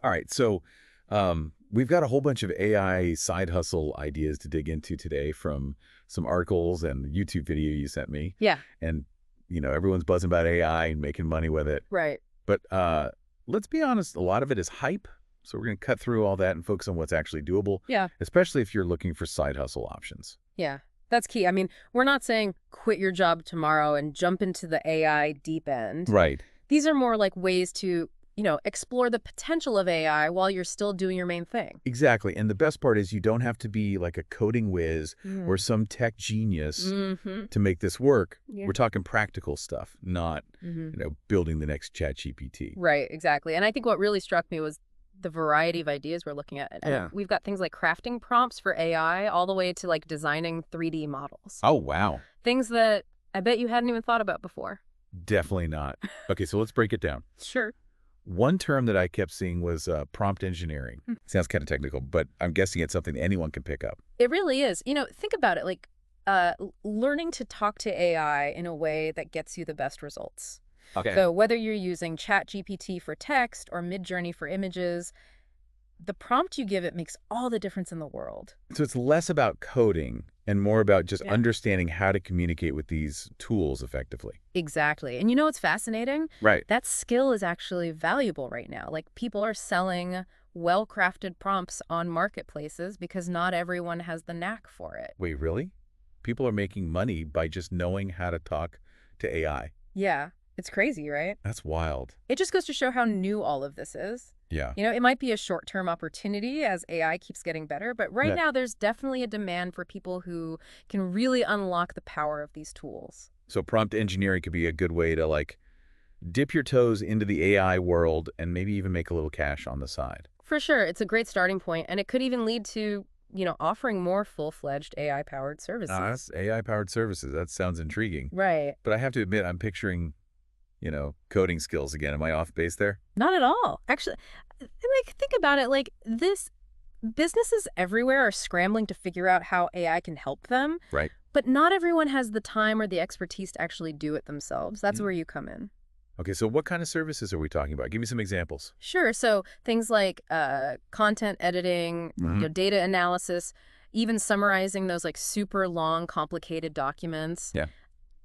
All right, so we've got a whole bunch of AI side hustle ideas to dig into today from some articles and the YouTube video you sent me. Yeah, And, everyone's buzzing about AI and making money with it. right. But let's be honest, a lot of it is hype. So we're going to cut through all that and focus on what's actually doable, Yeah, especially if you're looking for side hustle options. yeah. That's key. I mean, we're not saying quit your job tomorrow and jump into the AI deep end. Right. These are more like ways to, explore the potential of AI while you're still doing your main thing. Exactly. And the best part is you don't have to be like a coding whiz or Mm. some tech genius Mm-hmm. to make this work. Yeah. We're talking practical stuff, not, Mm-hmm. building the next ChatGPT. Right, exactly. And I think what really struck me was the variety of ideas we're looking at. And Yeah. we've got things like crafting prompts for AI all the way to like designing 3D models. Oh, wow. Things that I bet you hadn't even thought about before. Definitely not. Okay, so let's break it down. Sure. One term that I kept seeing was prompt engineering. Sounds kind of technical, but I'm guessing it's something anyone can pick up. It really is. Think about it like learning to talk to AI in a way that gets you the best results. Okay. So whether you're using ChatGPT for text or Midjourney for images, the prompt you give it makes all the difference in the world. So it's less about coding and more about just Yeah. understanding how to communicate with these tools effectively. Exactly. And you know what's fascinating? Right. That skill is actually valuable right now. Like people are selling well-crafted prompts on marketplaces because not everyone has the knack for it. Wait, really? People are making money by just knowing how to talk to AI. Yeah, it's crazy, right? That's wild. It just goes to show how new all of this is. Yeah. It might be a short-term opportunity as AI keeps getting better, but right Yeah. now there's definitely a demand for people who can really unlock the power of these tools. So prompt engineering could be a good way to dip your toes into the AI world and maybe even make a little cash on the side. For sure, it's a great starting point, and it could even lead to, offering more full-fledged AI-powered services. That's AI-powered services. That sounds intriguing. Right. But I have to admit, I'm picturing, coding skills again. Am I off base there? Not at all. Actually, think about it like this. Businesses everywhere are scrambling to figure out how AI can help them, Right. but not everyone has the time or the expertise to actually do it themselves. That's where you come in. Okay, so what kind of services are we talking about? Give me some examples. Sure. So things like content editing, data analysis, even summarizing those like super long, complicated documents. Yeah.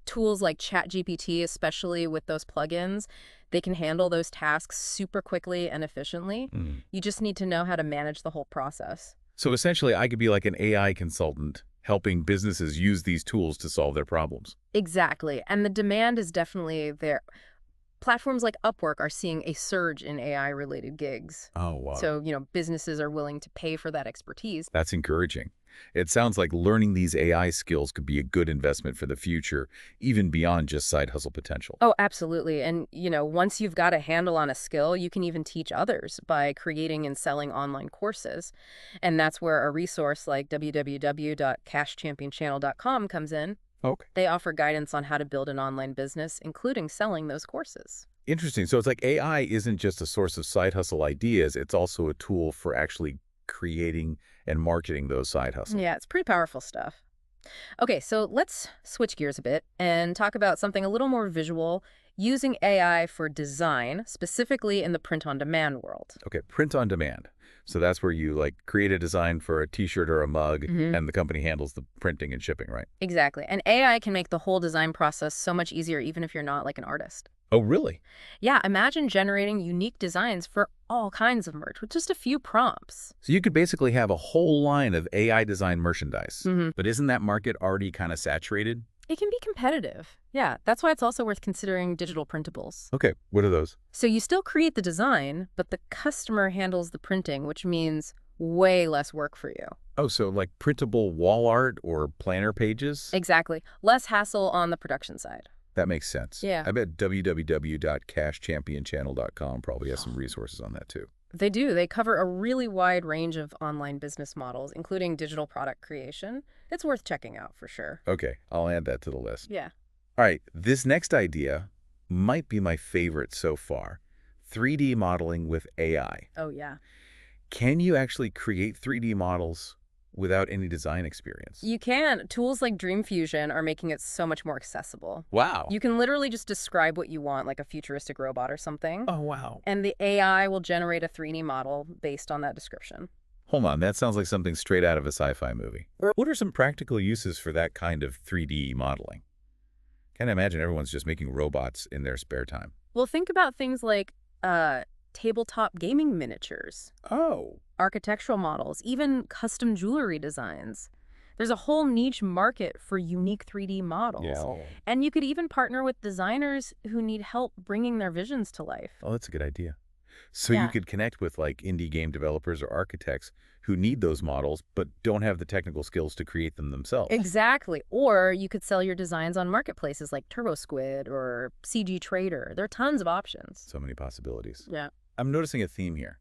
Tools like ChatGPT, especially with those plugins, they can handle those tasks super quickly and efficiently. You just need to know how to manage the whole process. So essentially, I could be like an AI consultant helping businesses use these tools to solve their problems. Exactly. And the demand is definitely there. Platforms like Upwork are seeing a surge in AI-related gigs. Oh, wow. So, businesses are willing to pay for that expertise. That's encouraging. It sounds like learning these AI skills could be a good investment for the future, even beyond just side hustle potential. Oh, absolutely. And, once you've got a handle on a skill, you can even teach others by creating and selling online courses. And that's where a resource like www.cashchampionchannel.com comes in. Okay. They offer guidance on how to build an online business, including selling those courses. Interesting. So it's like AI isn't just a source of side hustle ideas, it's also a tool for actually creating and marketing those side hustles. Yeah, it's pretty powerful stuff. Okay, so let's switch gears a bit and talk about something a little more visual, using AI for design, specifically in the print-on-demand world. Okay, print on demand. So that's where you create a design for a t-shirt or a mug and the company handles the printing and shipping, right? Exactly. And AI can make the whole design process so much easier, even if you're not like an artist. Oh, really? Yeah, imagine generating unique designs for all kinds of merch with just a few prompts. So you could basically have a whole line of AI designed merchandise. Mm-hmm. But isn't that market already kind of saturated? It can be competitive. Yeah, that's why it's also worth considering digital printables. Okay, what are those? So you still create the design, but the customer handles the printing, which means way less work for you. Oh, so like printable wall art or planner pages? Exactly. Less hassle on the production side. That makes sense. Yeah. I bet www.cashchampionchannel.com probably has some resources on that too. They do. They cover a really wide range of online business models, including digital product creation. It's worth checking out for sure. Okay, I'll add that to the list. Yeah. All right, this next idea might be my favorite so far. 3D modeling with AI. Oh, yeah. Can you actually create 3D models without any design experience. You can. Tools like Dream Fusion are making it so much more accessible. Wow. You can literally just describe what you want, like a futuristic robot or something, Oh, wow. and the AI will generate a 3D model based on that description. Hold on, that sounds like something straight out of a sci-fi movie. What are some practical uses for that kind of 3D modeling? Can't imagine everyone's just making robots in their spare time. Well, think about things like tabletop gaming miniatures, Oh. architectural models, even custom jewelry designs. There's a whole niche market for unique 3D models. Yeah. And you could even partner with designers who need help bringing their visions to life. Oh, that's a good idea. So you Yeah. could connect with like indie game developers or architects who need those models but don't have the technical skills to create them themselves. Exactly. Or you could sell your designs on marketplaces like TurboSquid or CG Trader. There are tons of options. So many possibilities. Yeah. I'm noticing a theme here.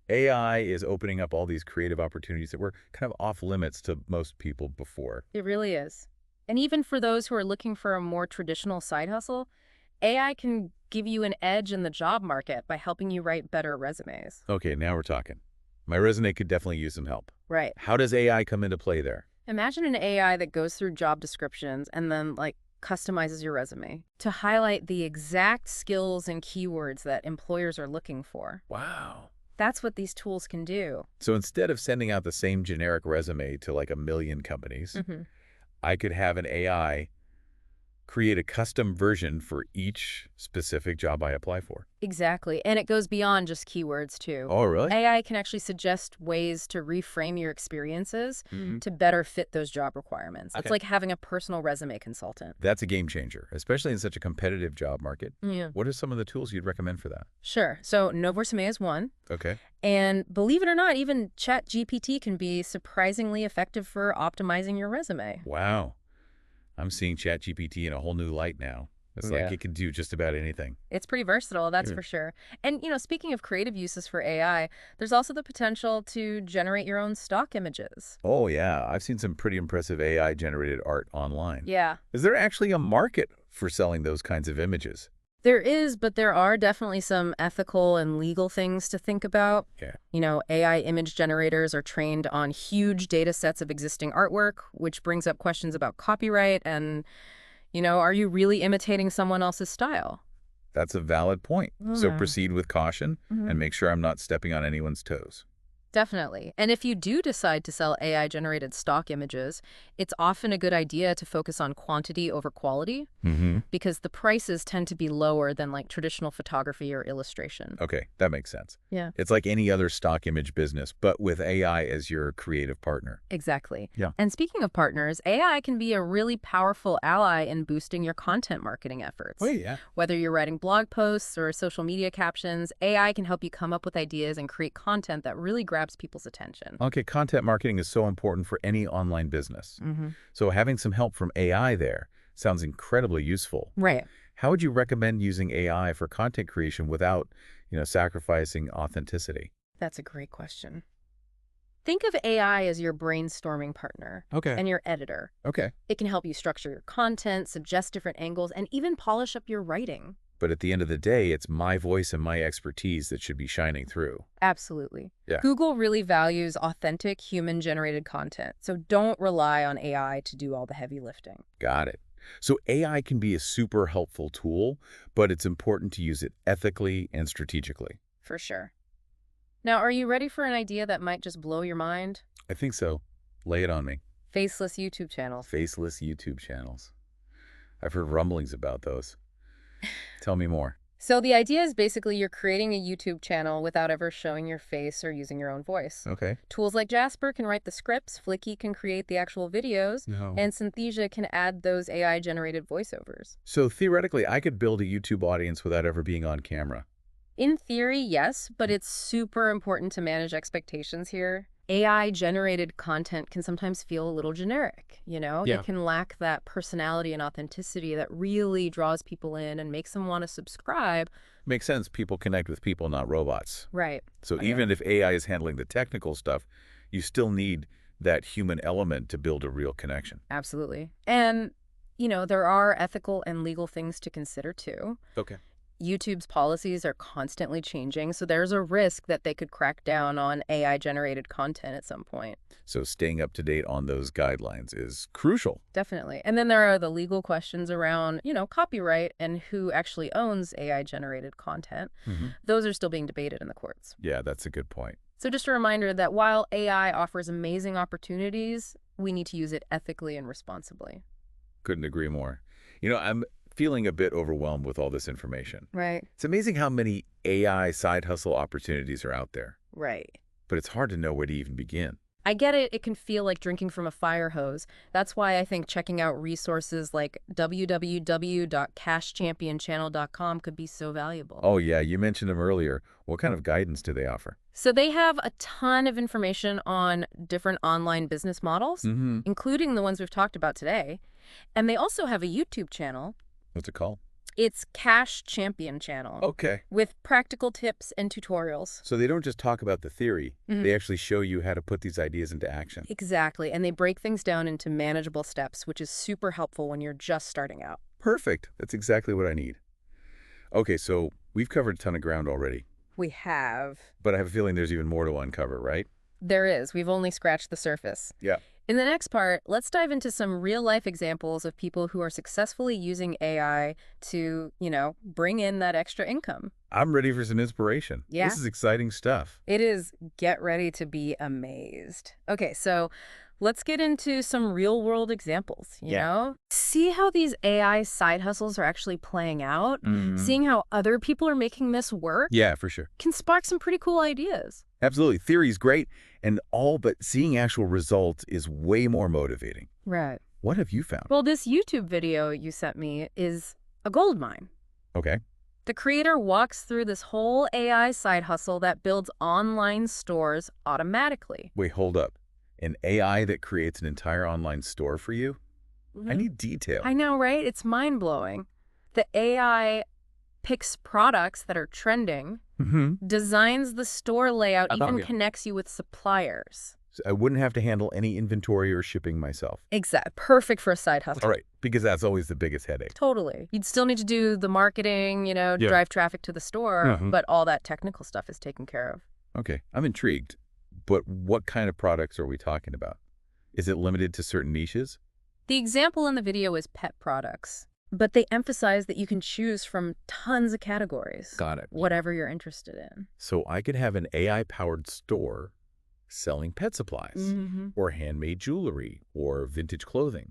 AI is opening up all these creative opportunities that were kind of off limits to most people before. It really is. And even for those who are looking for a more traditional side hustle, AI can give you an edge in the job market by helping you write better resumes. Okay, now we're talking. My resume could definitely use some help. Right. How does AI come into play there? Imagine an AI that goes through job descriptions and then, customizes your resume to highlight the exact skills and keywords that employers are looking for. Wow. That's what these tools can do. So instead of sending out the same generic resume to like a million companies, I could have an AI create a custom version for each specific job I apply for. Exactly. And it goes beyond just keywords, too. Oh, really? AI can actually suggest ways to reframe your experiences to better fit those job requirements. It's Okay. like having a personal resume consultant. That's a game changer, especially in such a competitive job market. Yeah. What are some of the tools you'd recommend for that? Sure. So Novoresume is one. Okay. And believe it or not, even ChatGPT can be surprisingly effective for optimizing your resume. Wow. I'm seeing ChatGPT in a whole new light now. It's like Yeah. it can do just about anything. It's pretty versatile, that's for sure. And, speaking of creative uses for AI, there's also the potential to generate your own stock images. Oh, yeah. I've seen some pretty impressive AI-generated art online. Yeah. Is there actually a market for selling those kinds of images? There is, but there are definitely some ethical and legal things to think about. Yeah. AI image generators are trained on huge data sets of existing artwork, which brings up questions about copyright and, are you really imitating someone else's style? That's a valid point. So Mm. proceed with caution and make sure I'm not stepping on anyone's toes. Definitely. And if you do decide to sell AI-generated stock images, it's often a good idea to focus on quantity over quality because the prices tend to be lower than traditional photography or illustration. Okay, that makes sense. Yeah. It's like any other stock image business, but with AI as your creative partner. Exactly. Yeah. And speaking of partners, AI can be a really powerful ally in boosting your content marketing efforts. Oh, yeah. Whether you're writing blog posts or social media captions, AI can help you come up with ideas and create content that really grabs people's attention. Okay, content marketing is so important for any online business. So having some help from AI there sounds incredibly useful. Right. How would you recommend using AI for content creation without, sacrificing authenticity? That's a great question. Think of AI as your brainstorming partner Okay. and your editor. Okay. It can help you structure your content, suggest different angles, and even polish up your writing. But at the end of the day, it's my voice and my expertise that should be shining through. Absolutely. Yeah. Google really values authentic human-generated content, so don't rely on AI to do all the heavy lifting. Got it. So AI can be a super helpful tool, but it's important to use it ethically and strategically. For sure. Now, are you ready for an idea that might just blow your mind? I think so. Lay it on me. Faceless YouTube channels. Faceless YouTube channels. I've heard rumblings about those. Tell me more. So the idea is basically you're creating a YouTube channel without ever showing your face or using your own voice. Okay. Tools like Jasper can write the scripts, Flicky can create the actual videos, No. and Synthesia can add those AI-generated voiceovers. So theoretically, I could build a YouTube audience without ever being on camera. In theory, yes, but it's super important to manage expectations here. AI-generated content can sometimes feel a little generic, Yeah. It can lack that personality and authenticity that really draws people in and makes them want to subscribe. Makes sense. People connect with people, not robots. Right. So even if AI is handling the technical stuff, you still need that human element to build a real connection. Absolutely. And, there are ethical and legal things to consider, too. Okay. YouTube's policies are constantly changing, so there's a risk that they could crack down on AI-generated content at some point. So staying up to date on those guidelines is crucial. Definitely. And then there are the legal questions around, copyright and who actually owns AI-generated content. Those are still being debated in the courts. Yeah, that's a good point. So just a reminder that while AI offers amazing opportunities, we need to use it ethically and responsibly. Couldn't agree more. I'm feeling a bit overwhelmed with all this information. Right. It's amazing how many AI side hustle opportunities are out there, Right. but it's hard to know where to even begin. I get it. It can feel like drinking from a fire hose. That's why I think checking out resources like www.cashchampionchannel.com could be so valuable. Oh, yeah, you mentioned them earlier. What kind of guidance do they offer? So they have a ton of information on different online business models, including the ones we've talked about today. And they also have a YouTube channel. What's it called? It's Cash Champion Channel. Okay. With practical tips and tutorials. So they don't just talk about the theory. They actually show you how to put these ideas into action. Exactly. And they break things down into manageable steps, which is super helpful when you're just starting out. Perfect. That's exactly what I need. Okay, so we've covered a ton of ground already. We have. But I have a feeling there's even more to uncover, right? There is. We've only scratched the surface. Yeah. In the next part, let's dive into some real-life examples of people who are successfully using AI to, bring in that extra income. I'm ready for some inspiration. Yeah. This is exciting stuff. It is. Get ready to be amazed. Okay, so let's get into some real-world examples, you know? See how these AI side hustles are actually playing out? Seeing how other people are making this work? Yeah, for sure. Can spark some pretty cool ideas. Absolutely. Theory's great and all, but seeing actual results is way more motivating. Right. What have you found? Well, this YouTube video you sent me is a goldmine. Okay. The creator walks through this whole AI side hustle that builds online stores automatically. Wait, hold up. An AI that creates an entire online store for you? I need detail. I know, right? It's mind-blowing. The AI picks products that are trending, designs the store layout, even connects you with suppliers. So I wouldn't have to handle any inventory or shipping myself. Exactly. Perfect for a side hustle. All right, because that's always the biggest headache. Totally. You'd still need to do the marketing, drive traffic to the store, but all that technical stuff is taken care of. Okay, I'm intrigued. But what kind of products are we talking about? Is it limited to certain niches? The example in the video is pet products, but they emphasize that you can choose from tons of categories. Got it. Whatever you're interested in. So I could have an AI-powered store selling pet supplies or handmade jewelry or vintage clothing.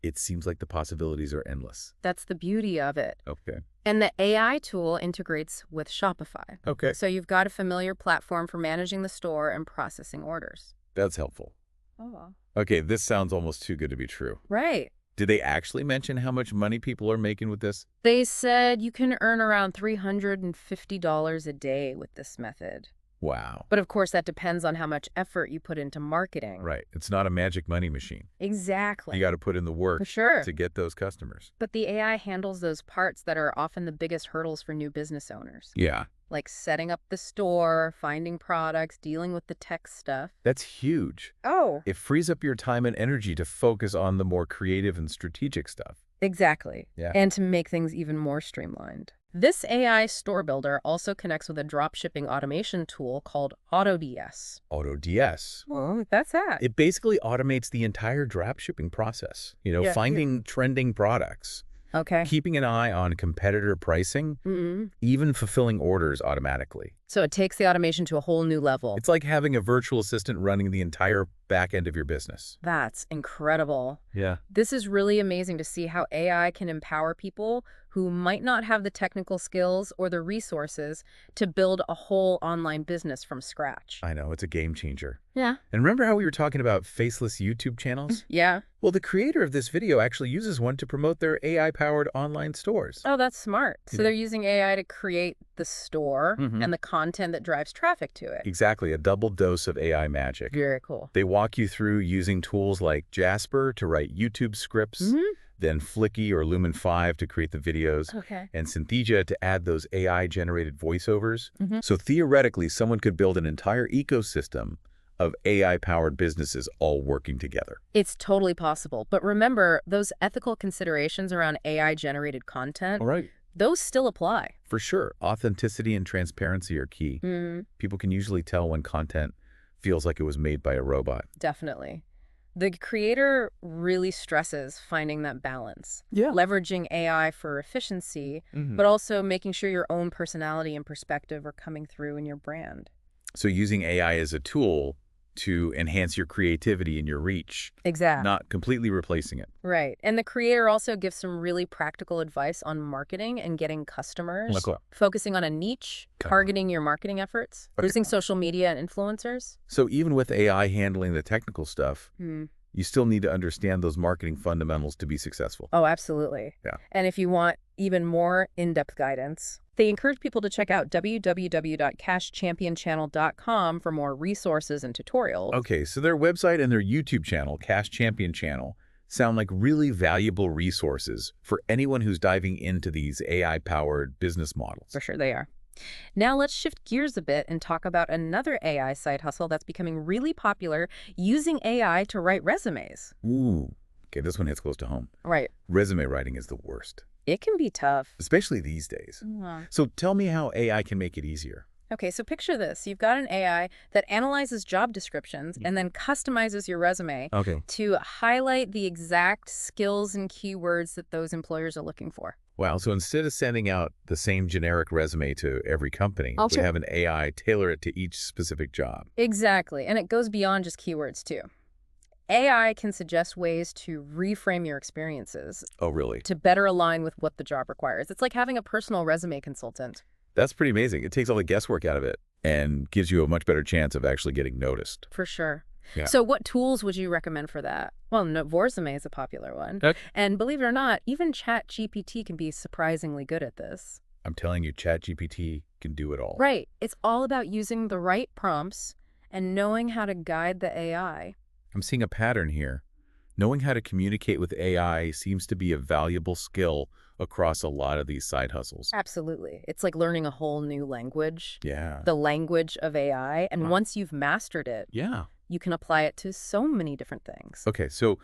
It seems like the possibilities are endless. That's the beauty of it. Okay. And the AI tool integrates with Shopify. Okay. So you've got a familiar platform for managing the store and processing orders. That's helpful. Oh. Okay, this sounds almost too good to be true. Right. Did they actually mention how much money people are making with this? They said you can earn around $350 a day with this method. Wow. But of course, that depends on how much effort you put into marketing. Right. It's not a magic money machine. Exactly. You got to put in the work For sure. to get those customers. But the AI handles those parts that are often the biggest hurdles for new business owners. Yeah. Like setting up the store, finding products, dealing with the tech stuff. That's huge. Oh. It frees up your time and energy to focus on the more creative and strategic stuff. Exactly. Yeah. And to make things even more streamlined. This AI store builder also connects with a dropshipping automation tool called AutoDS. AutoDS. Well, that's that. It basically automates the entire dropshipping process. Finding trending products, Okay. keeping an eye on competitor pricing, even fulfilling orders automatically. So it takes the automation to a whole new level. It's like having a virtual assistant running the entire back end of your business. That's incredible. Yeah. This is really amazing to see how AI can empower people who might not have the technical skills or the resources to build a whole online business from scratch. I know, it's a game changer. Yeah. And remember how we were talking about faceless YouTube channels? Yeah. Well, the creator of this video actually uses one to promote their AI-powered online stores. Oh, that's smart. So Yeah. they're using AI to create the store and the content that drives traffic to it. Exactly, a double dose of AI magic. Very cool. They walk you through using tools like Jasper to write YouTube scripts, then Flicky or Lumen 5 to create the videos, Okay. and Synthesia to add those AI-generated voiceovers. So theoretically, someone could build an entire ecosystem of AI-powered businesses all working together. It's totally possible. But remember, those ethical considerations around AI-generated content, All right. those still apply. For sure, authenticity and transparency are key. People can usually tell when content feels like it was made by a robot. Definitely. The creator really stresses finding that balance. Yeah. Leveraging AI for efficiency, but also making sure your own personality and perspective are coming through in your brand. So using AI as a tool to enhance your creativity and your reach, Exactly. not completely replacing it. Right. And the creator also gives some really practical advice on marketing and getting customers, Like what? focusing on a niche, targeting your marketing efforts, using social media and influencers. So even with AI handling the technical stuff, you still need to understand those marketing fundamentals to be successful. Oh, absolutely. Yeah. And if you want even more in-depth guidance, they encourage people to check out www.cashchampionchannel.com for more resources and tutorials. Okay, so their website and their YouTube channel, Cash Champion Channel, sound like really valuable resources for anyone who's diving into these AI-powered business models. For sure they are. Now let's shift gears a bit and talk about another AI side hustle that's becoming really popular, using AI to write resumes. Ooh, okay, this one hits close to home. Right. Resume writing is the worst, It can be tough. especially these days. So tell me how AI can make it easier. Okay, so picture this. You've got an AI that analyzes job descriptions and then customizes your resume to highlight the exact skills and keywords that those employers are looking for. Wow, so instead of sending out the same generic resume to every company, we have an AI tailor it to each specific job. Exactly, and it goes beyond just keywords too. AI can suggest ways to reframe your experiences Oh, really? to better align with what the job requires. It's like having a personal resume consultant. That's pretty amazing. It takes all the guesswork out of it and gives you a much better chance of actually getting noticed. For sure. Yeah. So what tools would you recommend for that? Well, Resume is a popular one. Okay. And believe it or not, even ChatGPT can be surprisingly good at this. I'm telling you, ChatGPT can do it all. Right. It's all about using the right prompts and knowing how to guide the AI. I'm seeing a pattern here. Knowing how to communicate with AI seems to be a valuable skill across a lot of these side hustles. Absolutely. It's like learning a whole new language. Yeah. The language of AI. And once you've mastered it, you can apply it to so many different things. Okay, so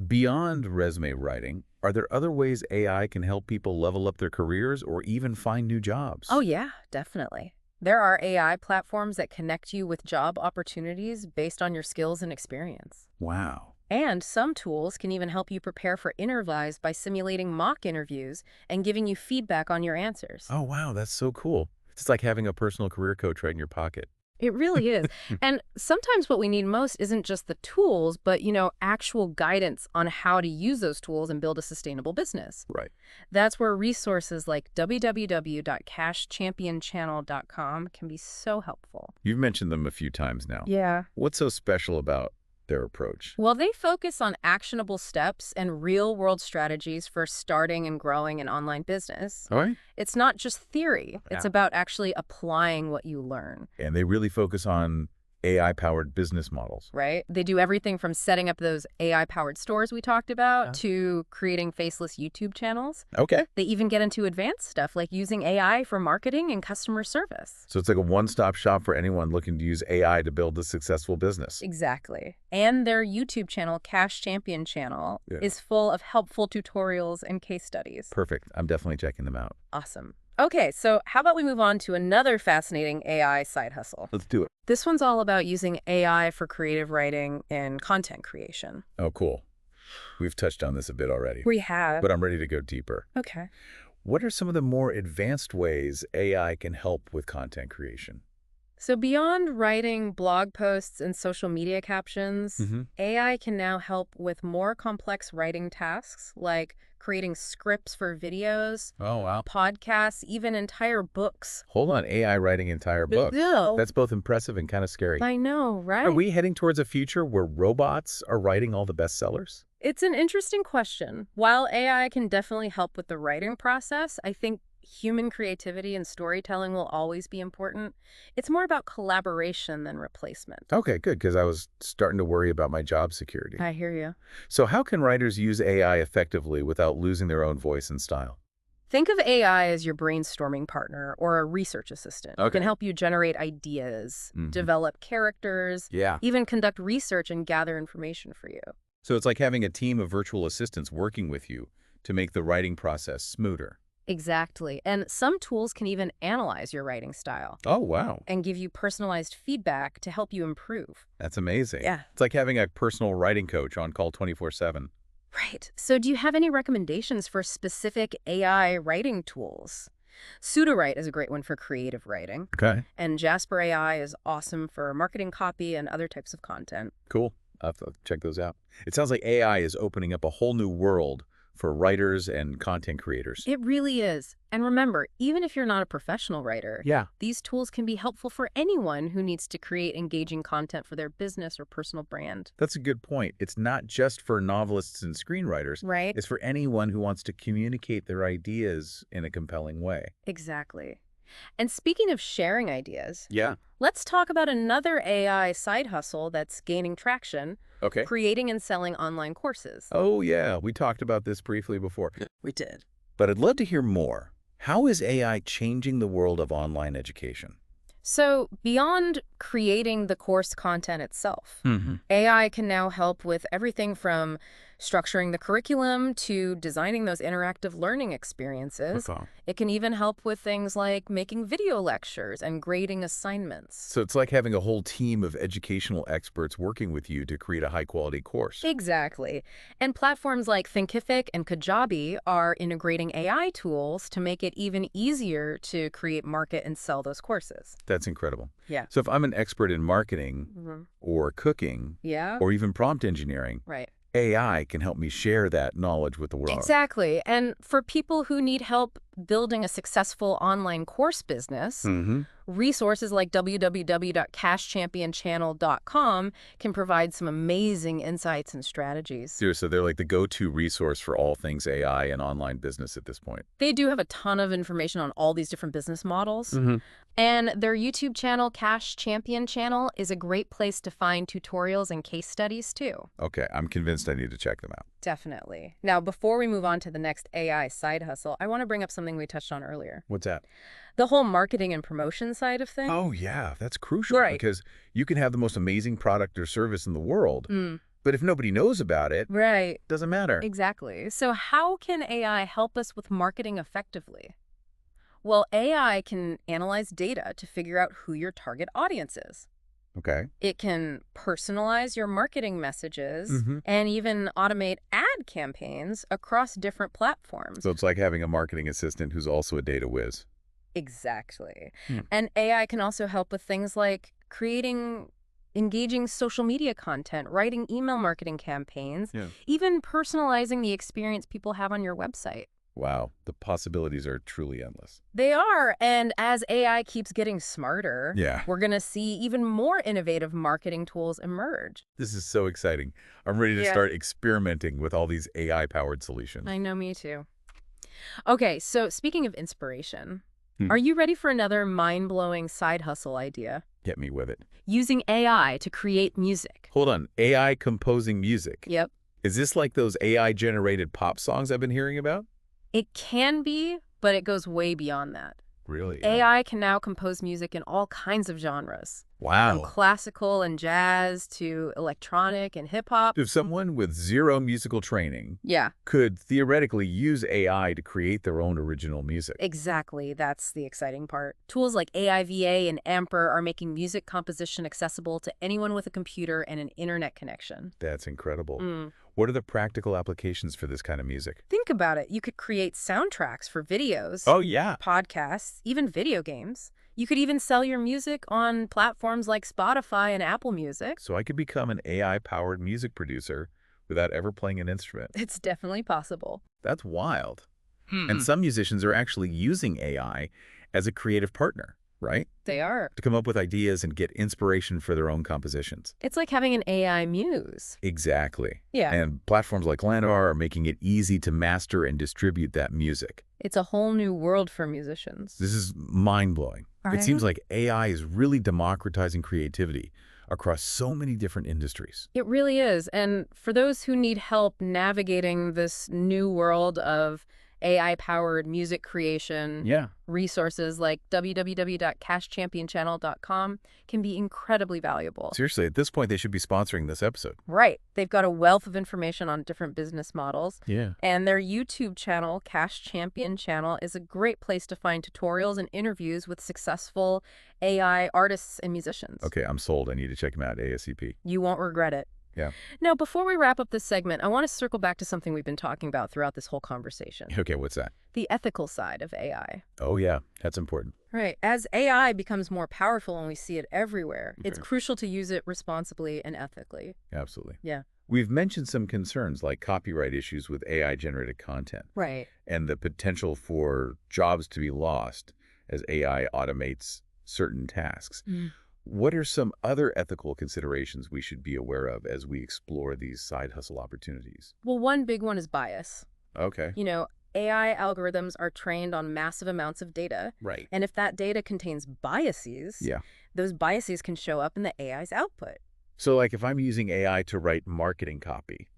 beyond resume writing, are there other ways AI can help people level up their careers or even find new jobs? Oh, yeah, definitely. There are AI platforms that connect you with job opportunities based on your skills and experience. Wow. And some tools can even help you prepare for interviews by simulating mock interviews and giving you feedback on your answers. Oh, wow, that's so cool. It's like having a personal career coach right in your pocket. It really is. And sometimes what we need most isn't just the tools, but, actual guidance on how to use those tools and build a sustainable business. Right. That's where resources like www.cashchampionchannel.com can be so helpful. You've mentioned them a few times now. Yeah. What's so special about their approach? Well, they focus on actionable steps and real-world strategies for starting and growing an online business. All right. It's not just theory. It's about actually applying what you learn. And they really focus on AI-powered business models. Right? They do everything from setting up those AI-powered stores we talked about to creating faceless YouTube channels. Okay. They even get into advanced stuff like using AI for marketing and customer service. So it's like a one-stop shop for anyone looking to use AI to build a successful business. Exactly. And their YouTube channel, Cash Champion Channel, is full of helpful tutorials and case studies. Perfect. I'm definitely checking them out. Awesome. Okay, so how about we move on to another fascinating AI side hustle? Let's do it. This one's all about using AI for creative writing and content creation. Oh, cool. We've touched on this a bit already. We have. But I'm ready to go deeper. Okay. What are some of the more advanced ways AI can help with content creation? So beyond writing blog posts and social media captions, AI can now help with more complex writing tasks like creating scripts for videos, podcasts, even entire books. Hold on, AI writing entire books. Yeah. That's both impressive and kind of scary. I know, right? Are we heading towards a future where robots are writing all the bestsellers? It's an interesting question. While AI can definitely help with the writing process, I think human creativity and storytelling will always be important. It's more about collaboration than replacement. Okay, good, because I was starting to worry about my job security. I hear you. So how can writers use AI effectively without losing their own voice and style? Think of AI as your brainstorming partner or a research assistant. It can help you generate ideas, develop characters, even conduct research and gather information for you. So it's like having a team of virtual assistants working with you to make the writing process smoother. Exactly. And some tools can even analyze your writing style Oh, wow. and give you personalized feedback to help you improve. That's amazing. Yeah. It's like having a personal writing coach on call 24/7. Right. So do you have any recommendations for specific AI writing tools? Sudowrite is a great one for creative writing, Okay. and Jasper AI is awesome for marketing copy and other types of content. Cool. I'll have to check those out. It sounds like AI is opening up a whole new world for writers and content creators. It really is. And remember, even if you're not a professional writer, Yeah. these tools can be helpful for anyone who needs to create engaging content for their business or personal brand. That's a good point. It's not just for novelists and screenwriters. Right? It's for anyone who wants to communicate their ideas in a compelling way. Exactly. And speaking of sharing ideas, Yeah. let's talk about another AI side hustle that's gaining traction, Okay. creating and selling online courses. Oh, yeah. We talked about this briefly before. We did. But I'd love to hear more. How is AI changing the world of online education? So beyond creating the course content itself, Mm-hmm. AI can now help with everything from structuring the curriculum to designing those interactive learning experiences. Okay. It can even help with things like making video lectures and grading assignments. So it's like having a whole team of educational experts working with you to create a high-quality course. Exactly. And platforms like Thinkific and Kajabi are integrating AI tools to make it even easier to create, market, and sell those courses. That's incredible. Yeah. So if I'm an expert in marketing Mhm. or cooking Yeah. or even prompt engineering, Right. AI can help me share that knowledge with the world. Exactly. And for people who need help building a successful online course business, Mm-hmm. resources like www.cashchampionchannel.com can provide some amazing insights and strategies. So they're like the go-to resource for all things AI and online business at this point. They do have a ton of information on all these different business models. Mm-hmm. And their YouTube channel, Cash Champion Channel, is a great place to find tutorials and case studies, too. Okay, I'm convinced I need to check them out. Definitely. Now, before we move on to the next AI side hustle, I want to bring up something we touched on earlier. What's that? The whole marketing and promotion side of things. Oh, yeah, that's crucial. Right. Because you can have the most amazing product or service in the world, Mm, but if nobody knows about it, right. it doesn't matter. Exactly. So how can AI help us with marketing effectively? Well, AI can analyze data to figure out who your target audience is. Okay. It can personalize your marketing messages Mm-hmm. and even automate ad campaigns across different platforms. So it's like having a marketing assistant who's also a data whiz. Exactly. Hmm. And AI can also help with things like creating engaging social media content, writing email marketing campaigns, Yeah. even personalizing the experience people have on your website. Wow, the possibilities are truly endless. They are, and as AI keeps getting smarter, Yeah. we're going to see even more innovative marketing tools emerge. This is so exciting. I'm ready to Yeah. start experimenting with all these AI-powered solutions. I know, me too. Okay, so speaking of inspiration, Hmm. are you ready for another mind-blowing side hustle idea? Get me with it. Using AI to create music. Hold on, AI composing music. Yep. Is this like those AI-generated pop songs I've been hearing about? It can be, but it goes way beyond that. Really? AI can now compose music in all kinds of genres, from Wow. classical and jazz to electronic and hip-hop. If someone with zero musical training Yeah, could theoretically use AI to create their own original music. exactly. That's the exciting part. Tools like AIVA and Amper are making music composition accessible to anyone with a computer and an internet connection. That's incredible. Mm. What are the practical applications for this kind of music? Think about it. You could create soundtracks for videos, Oh, yeah. podcasts, even video games. You could even sell your music on platforms like Spotify and Apple Music. So I could become an AI-powered music producer without ever playing an instrument. It's definitely possible. That's wild. And some musicians are actually using AI as a creative partner, right? They are. To come up with ideas and get inspiration for their own compositions. It's like having an AI muse. Exactly. Yeah. And platforms like Landar are making it easy to master and distribute that music. It's a whole new world for musicians. This is mind-blowing. It seems like AI is really democratizing creativity across so many different industries. It really is. And for those who need help navigating this new world of AI-powered music creation. Yeah. Resources like www.cashchampionchannel.com can be incredibly valuable. Seriously, at this point, they should be sponsoring this episode. Right. They've got a wealth of information on different business models. Yeah. And their YouTube channel, Cash Champion Channel, is a great place to find tutorials and interviews with successful AI artists and musicians. Okay, I'm sold. I need to check them out ASAP. You won't regret it. Yeah. Now, before we wrap up this segment, I want to circle back to something we've been talking about throughout this whole conversation. Okay, what's that? The ethical side of AI. Oh, yeah, that's important. Right. As AI becomes more powerful and we see it everywhere, it's crucial to use it responsibly and ethically. Absolutely. Yeah. We've mentioned some concerns like copyright issues with AI-generated content. Right. And the potential for jobs to be lost as AI automates certain tasks. What are some other ethical considerations we should be aware of as we explore these side hustle opportunities? Well, one big one is bias. Okay. You know, AI algorithms are trained on massive amounts of data. Right. And if that data contains biases, those biases can show up in the AI's output. So like if I'm using AI to write marketing copy,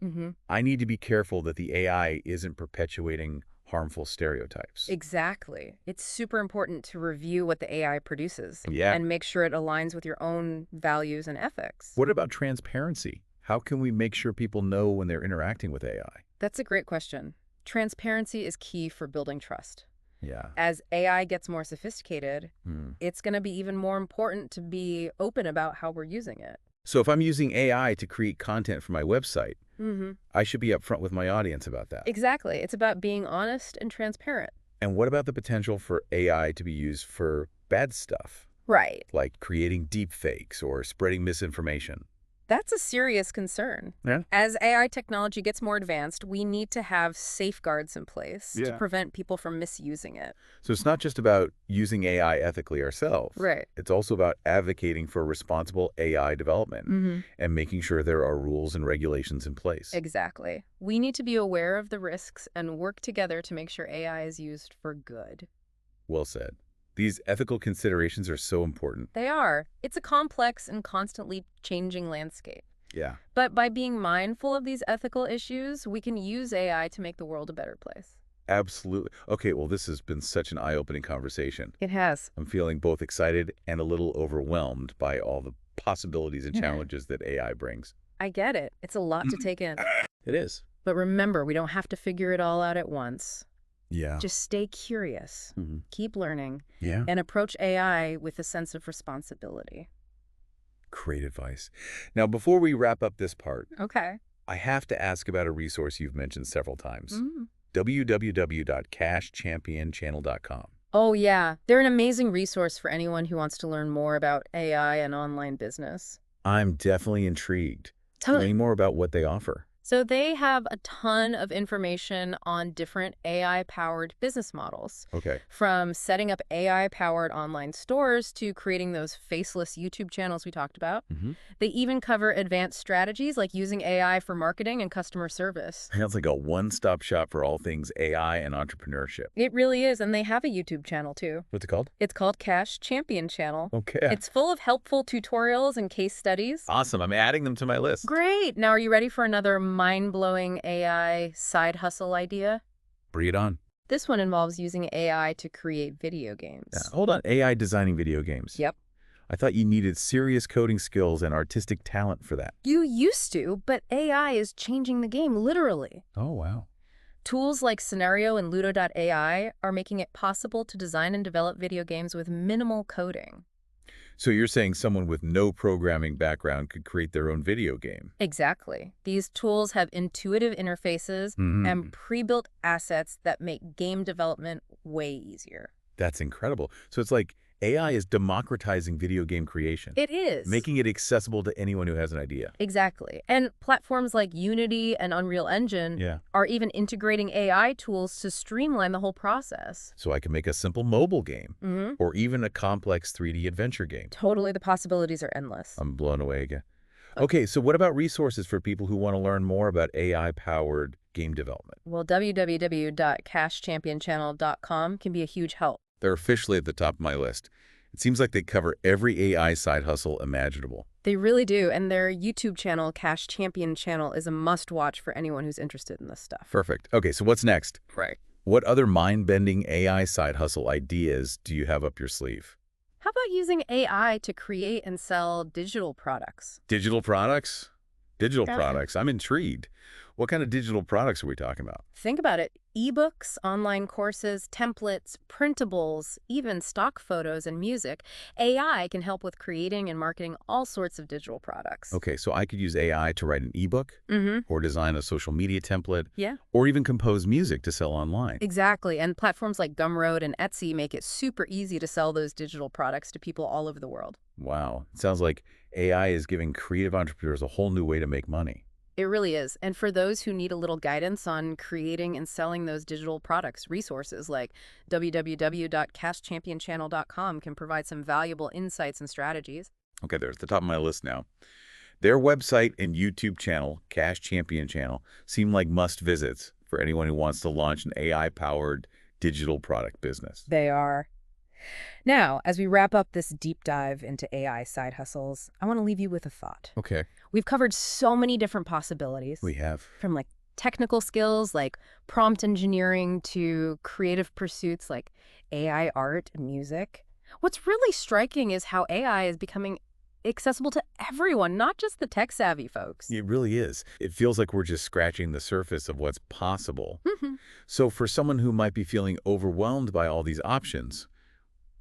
I need to be careful that the AI isn't perpetuating harmful stereotypes. Exactly. It's super important to review what the AI produces and make sure it aligns with your own values and ethics. What about transparency? How can we make sure people know when they're interacting with AI? That's a great question. Transparency is key for building trust. Yeah. As AI gets more sophisticated, it's going to be even more important to be open about how we're using it. So if I'm using AI to create content for my website, I should be upfront with my audience about that. Exactly. It's about being honest and transparent. And what about the potential for AI to be used for bad stuff? Right. Like creating deep fakes or spreading misinformation? That's a serious concern. Yeah. As AI technology gets more advanced, we need to have safeguards in place to prevent people from misusing it. So it's not just about using AI ethically ourselves. Right. It's also about advocating for responsible AI development and making sure there are rules and regulations in place. Exactly. We need to be aware of the risks and work together to make sure AI is used for good. Well said. These ethical considerations are so important. They are. It's a complex and constantly changing landscape. Yeah. But by being mindful of these ethical issues, we can use AI to make the world a better place. Absolutely. Okay, well, this has been such an eye-opening conversation. It has. I'm feeling both excited and a little overwhelmed by all the possibilities and challenges that AI brings. I get it. It's a lot to take in. It is. But remember, we don't have to figure it all out at once. Yeah. Just stay curious, keep learning, Yeah. and approach AI with a sense of responsibility. Great advice. Now, before we wrap up this part, Okay. I have to ask about a resource you've mentioned several times. www.cashchampionchannel.com. Oh, yeah. They're an amazing resource for anyone who wants to learn more about AI and online business. I'm definitely intrigued. Tell Tell me more about what they offer. So they have a ton of information on different AI-powered business models. Okay. From setting up AI-powered online stores to creating those faceless YouTube channels we talked about. They even cover advanced strategies like using AI for marketing and customer service. Sounds like a one-stop shop for all things AI and entrepreneurship. It really is, and they have a YouTube channel too. What's it called? It's called Cash Champion Channel. Okay. It's full of helpful tutorials and case studies. Awesome. I'm adding them to my list. Great. Now, are you ready for another mind-blowing AI side hustle idea? Bring it on. This one involves using AI to create video games. Hold on. AI designing video games. Yep. I thought you needed serious coding skills and artistic talent for that. You used to, but AI is changing the game literally. Oh, wow. Tools like Scenario and Ludo.ai are making it possible to design and develop video games with minimal coding. So you're saying someone with no programming background could create their own video game? Exactly. These tools have intuitive interfaces and pre-built assets that make game development way easier. That's incredible. So it's like AI is democratizing video game creation. It is. Making it accessible to anyone who has an idea. Exactly. And platforms like Unity and Unreal Engine are even integrating AI tools to streamline the whole process. So I can make a simple mobile game or even a complex 3D adventure game. Totally. The possibilities are endless. I'm blown away again. Okay, so what about resources for people who want to learn more about AI-powered game development? Well, www.cashchampionchannel.com can be a huge help. They're officially at the top of my list. It seems like they cover every AI side hustle imaginable. They really do, and their YouTube channel, Cash Champion Channel, is a must-watch for anyone who's interested in this stuff. Perfect. Okay, so what's next? Right. What other mind-bending AI side hustle ideas do you have up your sleeve? How about using AI to create and sell digital products? Digital products? Digital Uh, products. I'm intrigued. What kind of digital products are we talking about? Think about it. Ebooks, online courses, templates, printables, even stock photos and music. AI can help with creating and marketing all sorts of digital products. Okay, so I could use AI to write an ebook, Mm-hmm. or design a social media template, Yeah. or even compose music to sell online. Exactly. And platforms like Gumroad and Etsy make it super easy to sell those digital products to people all over the world. Wow, it sounds like AI is giving creative entrepreneurs a whole new way to make money. It really is. And for those who need a little guidance on creating and selling those digital products, resources like www.cashchampionchannel.com can provide some valuable insights and strategies. Okay, there's the top of my list now. Their website and YouTube channel, Cash Champion Channel, seem like must visits for anyone who wants to launch an AI-powered digital product business. They are. Now, as we wrap up this deep dive into AI side hustles, I want to leave you with a thought. Okay, We've covered so many different possibilities, we have. from like technical skills like prompt engineering to creative pursuits like AI art and music. What's really striking is how AI is becoming accessible to everyone, not just the tech-savvy folks. It really is. It feels like we're just scratching the surface of what's possible. Mhm. So for someone who might be feeling overwhelmed by all these options,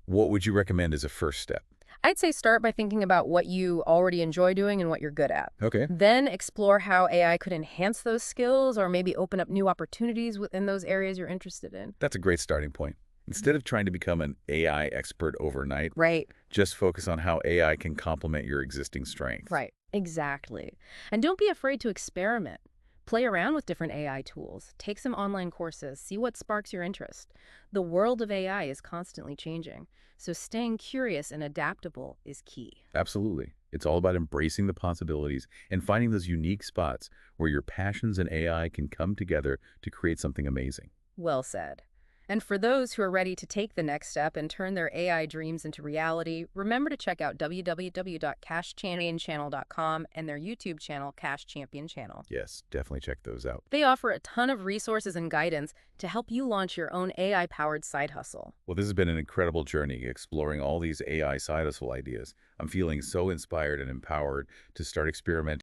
what would you recommend as a first step? I'd say start by thinking about what you already enjoy doing and what you're good at. Okay. Then explore how AI could enhance those skills or maybe open up new opportunities within those areas you're interested in. That's a great starting point. Instead of trying to become an AI expert overnight, Right. just focus on how AI can complement your existing strengths. Right, exactly. And don't be afraid to experiment. Play around with different AI tools. Take some online courses. See what sparks your interest. The world of AI is constantly changing, so staying curious and adaptable is key. Absolutely. It's all about embracing the possibilities and finding those unique spots where your passions and AI can come together to create something amazing. Well said. And for those who are ready to take the next step and turn their AI dreams into reality, remember to check out www.cashchampionchannel.com and their YouTube channel, Cash Champion Channel. Yes, definitely check those out. They offer a ton of resources and guidance to help you launch your own AI-powered side hustle. Well, this has been an incredible journey exploring all these AI side hustle ideas. I'm feeling so inspired and empowered to start experimenting